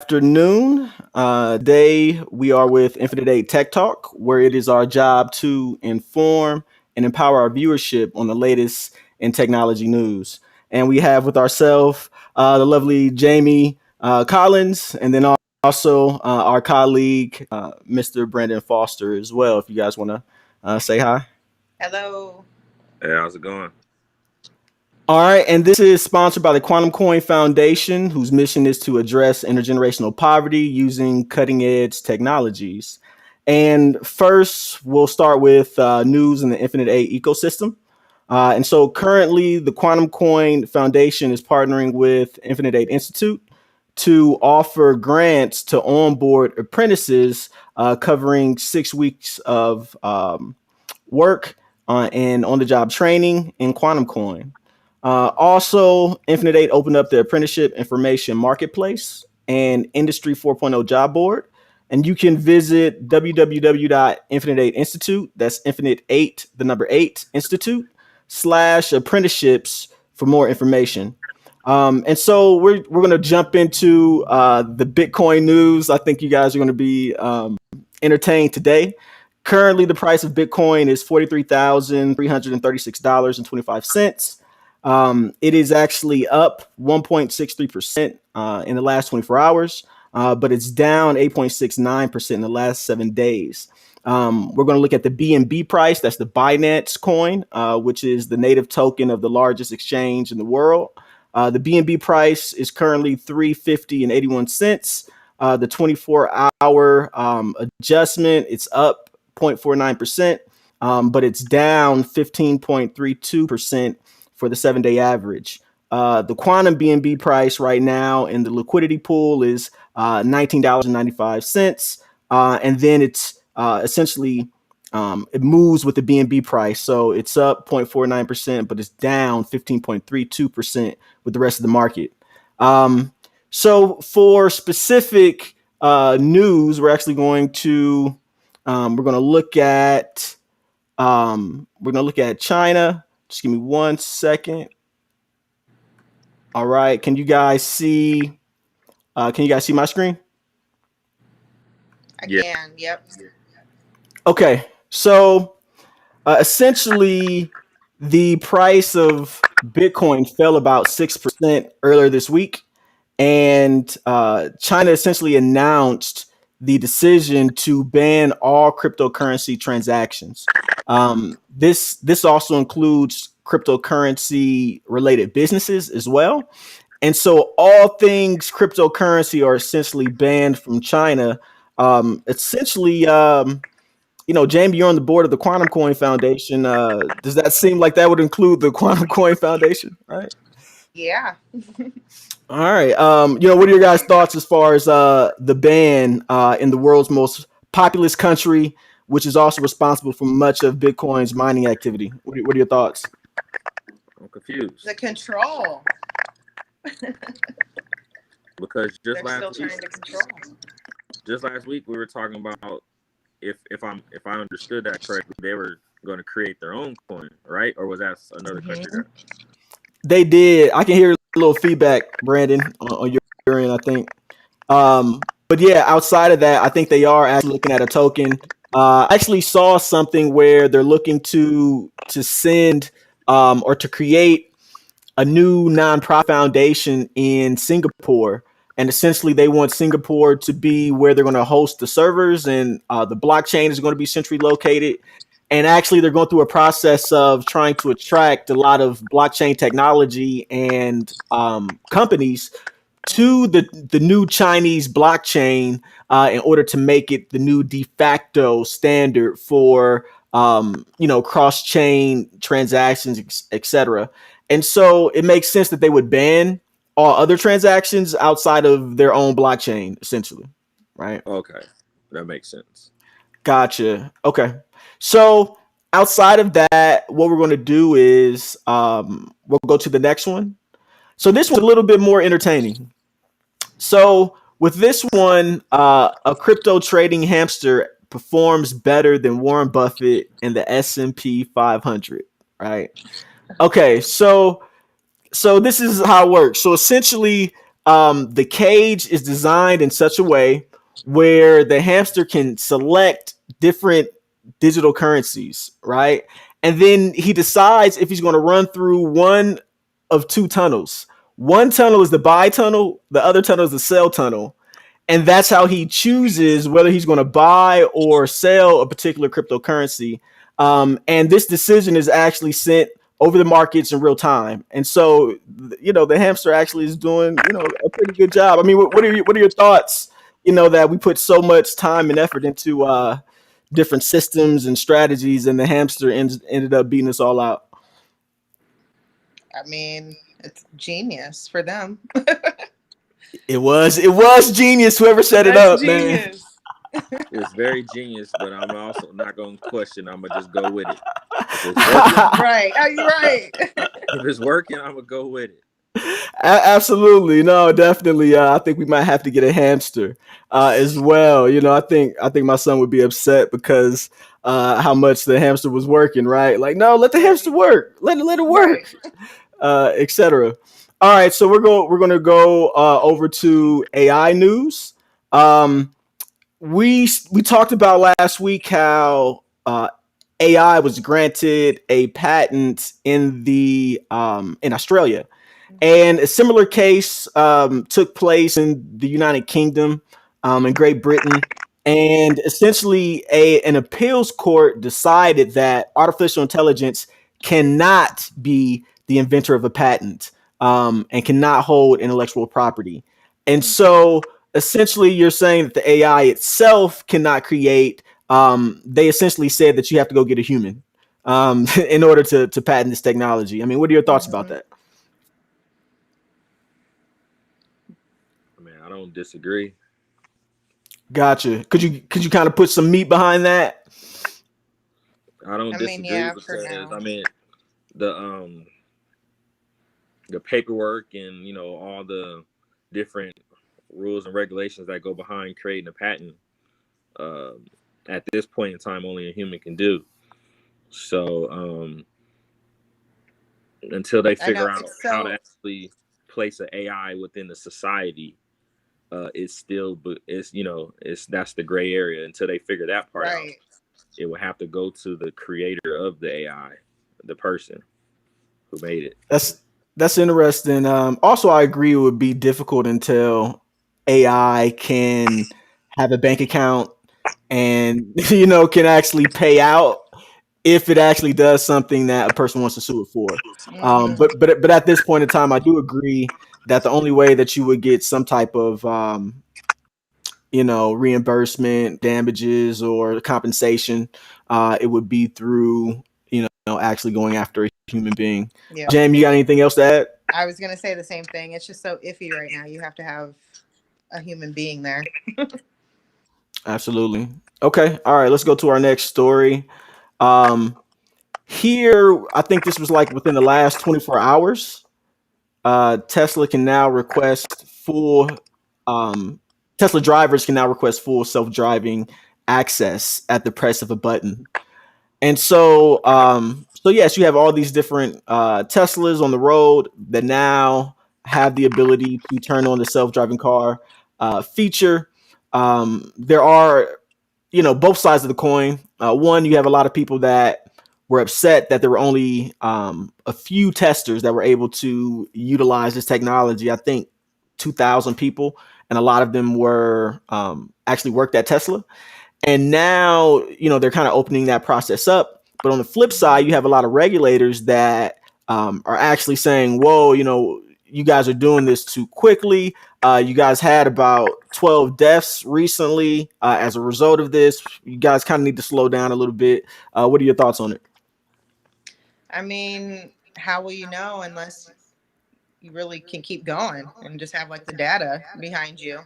Afternoon. Today we are with Infinite Eight Tech Talk, where it is our job to inform and empower our viewership on the latest in technology news. And we have with ourselves the lovely Jamme Collins, and then also our colleague, Mr. Brandon Foster, as well. If you guys want to say hi. Hello. Hey, how's it going? All right, and this is sponsored by the Quantum Coin Foundation, whose mission is to address intergenerational poverty using cutting edge technologies. And first, we'll start with news in the Infinite A ecosystem. And so currently, the Quantum Coin Foundation is partnering with Infinite Eight Institute to offer grants to onboard apprentices covering 6 weeks of work and on the job training in Quantum Coin. Also, Infinite Eight opened up the Apprenticeship Information Marketplace and Industry 4.0 job board. And you can visit www.infinite8institute, that's Infinite 8, the number 8, Institute, /apprenticeships for more information. And so we're going to jump into the Bitcoin news. I think you guys are going to be entertained today. Currently, the price of Bitcoin is $43,336.25. It is actually up 1.63% in the last 24 hours, but it's down 8.69% in the last 7 days. We're going to look at the BNB price. That's the Binance coin, which is the native token of the largest exchange in the world. The BNB price is currently $3.50 and 81 cents. The 24-hour adjustment, it's up 0.49%, but it's down 15.32% for the 7 day average. The quantum BNB price right now in the liquidity pool is $19.95. And then it's essentially it moves with the BNB price. So it's up 0.49%, but it's down 15.32% with the rest of the market. So for specific news, we're actually going to look at China. Just give me 1 second. All right. Can you guys see my screen? I Yeah. can. Yep. Okay. So essentially, the price of Bitcoin fell about 6% earlier this week, and China essentially announced the decision to ban all cryptocurrency transactions. This also includes cryptocurrency related businesses as well. And so all things cryptocurrency are essentially banned from China. Essentially, James, you're on the board of the Quantum Coin Foundation. Does that seem like that would include the Quantum Coin Foundation? Right. Yeah. All right. What are your guys' thoughts as far as the ban in the world's most populous country, which is also responsible for much of Bitcoin's mining activity? What are your thoughts? I'm confused The control. because They're still trying to control. just last week we were talking about if I understood that correctly, they were going to create their own coin, right? Or was that another country? Mhm. They did. I can hear a little feedback, Brandon, on your end, I think. But yeah, outside of that, I think they are actually looking at a token. I actually saw something where they're looking to send or to create a new nonprofit foundation in Singapore. And essentially, they want Singapore to be where they're going to host the servers, and the blockchain is going to be centrally located. And actually, they're going through a process of trying to attract a lot of blockchain technology and companies to the new Chinese blockchain in order to make it the new de facto standard for cross chain transactions, etc. And so it makes sense that they would ban all other transactions outside of their own blockchain, essentially, right? Okay, that makes sense. Gotcha. Okay. So outside of that, what we're going to do is we'll go to the next one. So this one's a little bit more entertaining. So with this one, a crypto trading hamster performs better than Warren Buffett in the S&P 500, right? Okay, so this is how it works. So essentially, the cage is designed in such a way where the hamster can select different digital currencies, right? And then he decides if he's going to run through one of two tunnels. One tunnel is the buy tunnel, the other tunnel is the sell tunnel. And that's how he chooses whether he's going to buy or sell a particular cryptocurrency. And this decision is actually sent over the markets in real time. And so, the hamster actually is doing, a pretty good job. I mean, what are your thoughts? That we put so much time and effort into different systems and strategies, and the hamster ended up beating us all out. I mean, it's genius for them. It was genius. Whoever set it That's up, man. genius. It's very genius, but I'm also not going to question. I'm going to just go with it. If it's working, Right. Are you right? if it's working, I'm going to go with it. Absolutely, no, definitely. I think we might have to get a hamster as well. I think my son would be upset because how much the hamster was working. Right? Like, no, let the hamster work. Let it work, etc. All right, so we're going to go over to AI news. We talked about last week how AI was granted a patent in Australia. And a similar case took place in the United Kingdom and Great Britain. And essentially, an appeals court decided that artificial intelligence cannot be the inventor of a patent and cannot hold intellectual property. And so, essentially, you're saying that the AI itself cannot create. They essentially said that you have to go get a human in order to patent this technology. I mean, what are your thoughts about that? I don't disagree. Gotcha. Could you kind of put some meat behind that? I don't I mean, disagree yeah, for because now. the the paperwork and all the different rules and regulations that go behind creating a patent. At this point in time, only a human can do. So until they I know. figure out how to actually place an AI within the society, it's still, but it's that's the gray area. Until they figure that part out, it will have to go to the creator of the AI, the person who made it. That's interesting. Also, I agree it would be difficult until AI can have a bank account and can actually pay out if it actually does something that a person wants to sue it for. But at this point in time, I do agree that the only way that you would get some type of reimbursement, damages, or compensation, it would be through actually going after a human being. Yeah. Jam, you got anything else to add? I was gonna say the same thing. It's just so iffy right now. You have to have a human being there. Absolutely. Okay. All right. Let's go to our next story. Um, Here, I think this was like within the last 24 hours. Tesla can now request full. Um, Tesla drivers can now request full self-driving access at the press of a button. And so yes, you have all these different Teslas on the road that now have the ability to turn on the self-driving car feature. There are, both sides of the coin. One, you have a lot of people that were upset that there were only a few testers that were able to utilize this technology. I think 2,000 people, and a lot of them were actually worked at Tesla. And now, they're kind of opening that process up. But on the flip side, you have a lot of regulators that are actually saying, whoa, you guys are doing this too quickly. You guys had about 12 deaths recently as a result of this. You guys kind of need to slow down a little bit. What are your thoughts on it? I mean, how will you know unless you really can keep going and just have like the data behind you?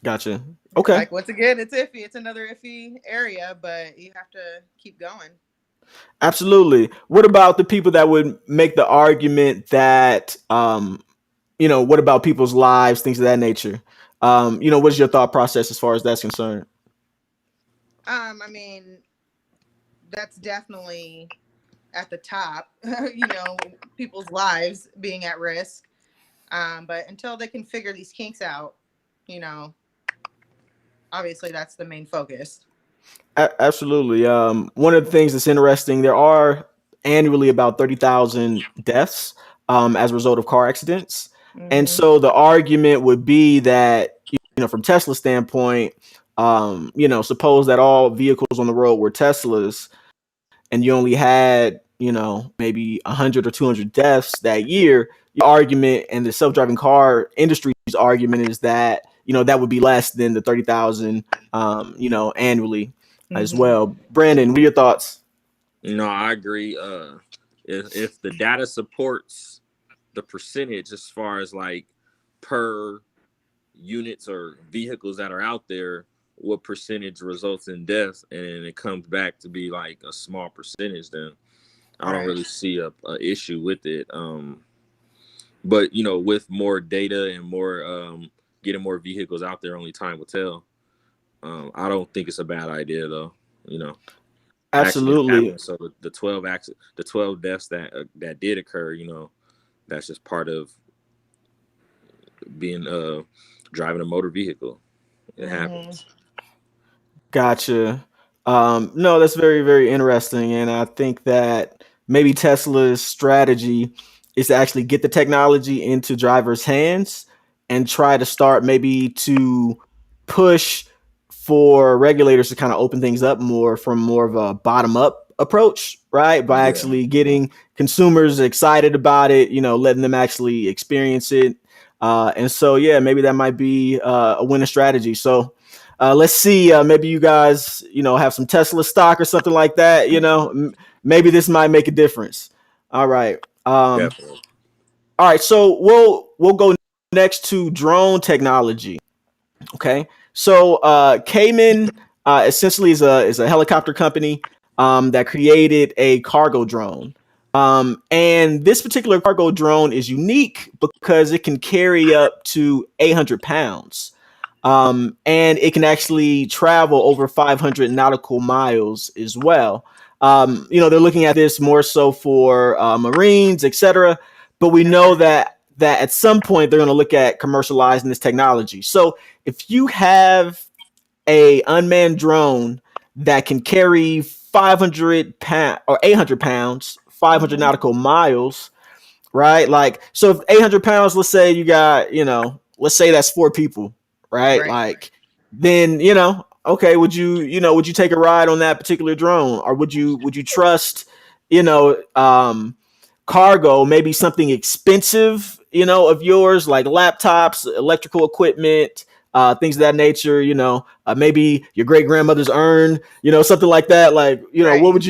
Gotcha. Okay. Like, once again, it's iffy. It's another iffy area, but you have to keep going. Absolutely. What about the people that would make the argument that, what about people's lives, things of that nature? What's your thought process as far as that's concerned? I mean, that's definitely at the top, people's lives being at risk. But until they can figure these kinks out, you know, obviously that's the main focus. Absolutely. One of the things that's interesting, there are annually about 30,000 deaths as a result of car accidents. And so the argument would be that, from Tesla's standpoint, suppose that all vehicles on the road were Teslas and you only had, maybe 100 or 200 deaths that year. The argument and the self-driving car industry's argument is that, that would be less than the 30,000, annually as well. Brandon, what are your thoughts? No, I agree. If the data supports the percentage as far as like per units or vehicles that are out there, what percentage results in deaths, and it comes back to be like a small percentage, then I don't really see a issue with it. But with more data and more getting more vehicles out there, only time will tell. I don't think it's a bad idea though. Absolutely. So the 12 deaths that did occur, that's just part of being driving a motor vehicle. It happens. Gotcha. No, that's very, very interesting. And I think that maybe Tesla's strategy is to actually get the technology into drivers' hands and try to start maybe to push for regulators to kind of open things up more from more of a bottom up approach, right? By actually getting consumers excited about it, letting them actually experience it. And so, yeah, maybe that might be a winning strategy. So, let's see. Maybe you guys, have some Tesla stock or something like that. Maybe this might make a difference. All right. Definitely. All right. So we'll go next to drone technology. Okay. So Cayman essentially is a helicopter company that created a cargo drone. And this particular cargo drone is unique because it can carry up to 800 pounds. And it can actually travel over 500 nautical miles as well. They're looking at this more so for Marines, etc. But we know that at some point they're going to look at commercializing this technology. So if you have a unmanned drone that can carry 500 pounds or 800 pounds, 500 nautical miles, right? Like, so if 800 pounds, let's say you got, let's say that's 4 people, right? Like, then, okay, would you take a ride on that particular drone, or would you trust, cargo, maybe something expensive, of yours, like laptops, electrical equipment, things of that nature, maybe your great grandmother's urn, something like that. Like, what would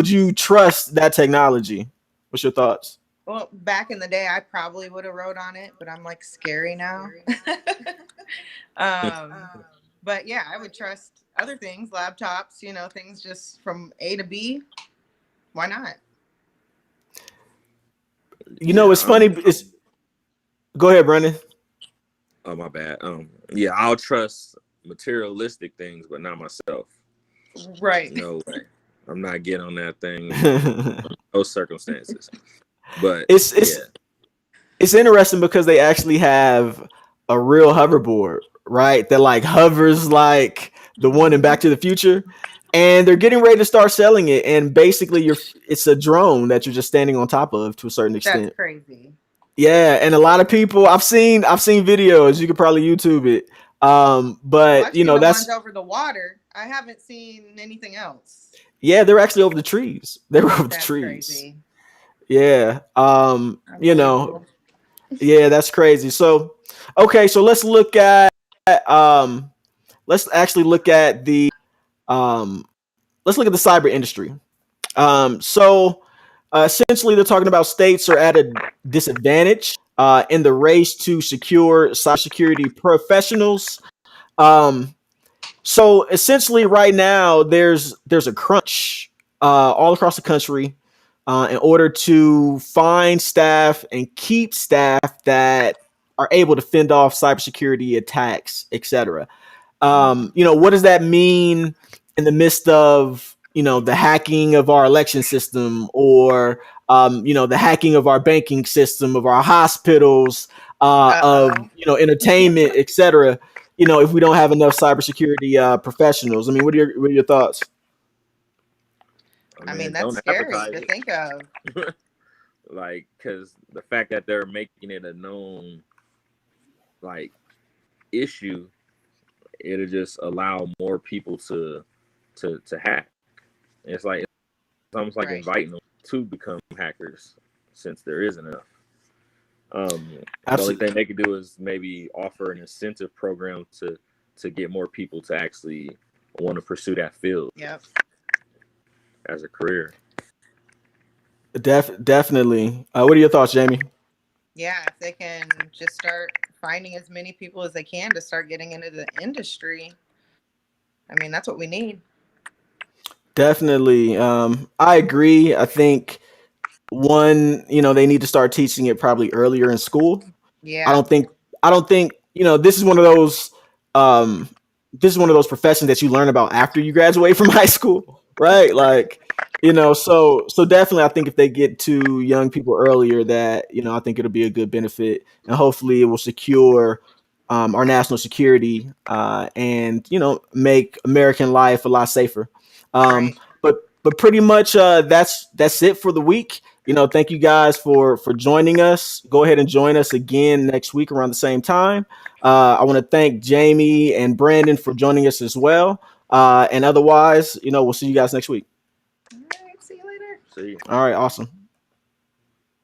you trust that technology? What's your thoughts? Well, back in the day, I probably would have rode on it, but I'm like scary now. But yeah, I would trust other things, laptops, things just from A to B. Why not? It's funny. Go ahead, Brendan. Oh, my bad. I'll trust materialistic things, but not myself. Right. No way. I'm not getting on that thing in those circumstances. But it's interesting because they actually have a real hoverboard, right? That like hovers like the one in Back to the Future, and they're getting ready to start selling it. And basically, it's a drone that you're just standing on top of to a certain extent. That's crazy. Yeah, and a lot of people I've seen videos. You could probably YouTube it. But the ones over the water. I haven't seen anything else. Yeah, they're actually over the trees. They were over the trees. Crazy. Yeah. Yeah, that's crazy. So, okay, so let's look at let's actually look at the cyber industry. Essentially they're talking about states are at a disadvantage in the race to secure cybersecurity professionals. So essentially right now there's a crunch all across the country in order to find staff and keep staff that are able to fend off cybersecurity attacks, etc. What does that mean in the midst of the hacking of our election system, or the hacking of our banking system, of our hospitals, of entertainment, etc. If we don't have enough cybersecurity professionals. I mean, what are your thoughts? I mean, that's scary to think of. Like, because the fact that they're making it a known like issue, it'll just allow more people to hack. It's almost like inviting them to become hackers, since there isn't enough. The only thing they could do is maybe offer an incentive program to get more people to actually want to pursue that field. Yep. As a career. Definitely. What are your thoughts, Jamie? Yeah, if they can just start finding as many people as they can to start getting into the industry, I mean, that's what we need. Definitely. I agree. I think one, they need to start teaching it probably earlier in school. Yeah. I don't think, this is one of those, professions that you learn about after you graduate from high school, right? Like, so definitely, I think if they get to young people earlier, that, I think it'll be a good benefit, and hopefully it will secure our national security, and, make American life a lot safer. Right. But pretty much that's it for the week. Thank you guys for joining us. Go ahead and join us again next week around the same time. I want to thank Jamie and Brandon for joining us as well. And otherwise, we'll see you guys next week. All right. See you later. See you. All right. Awesome.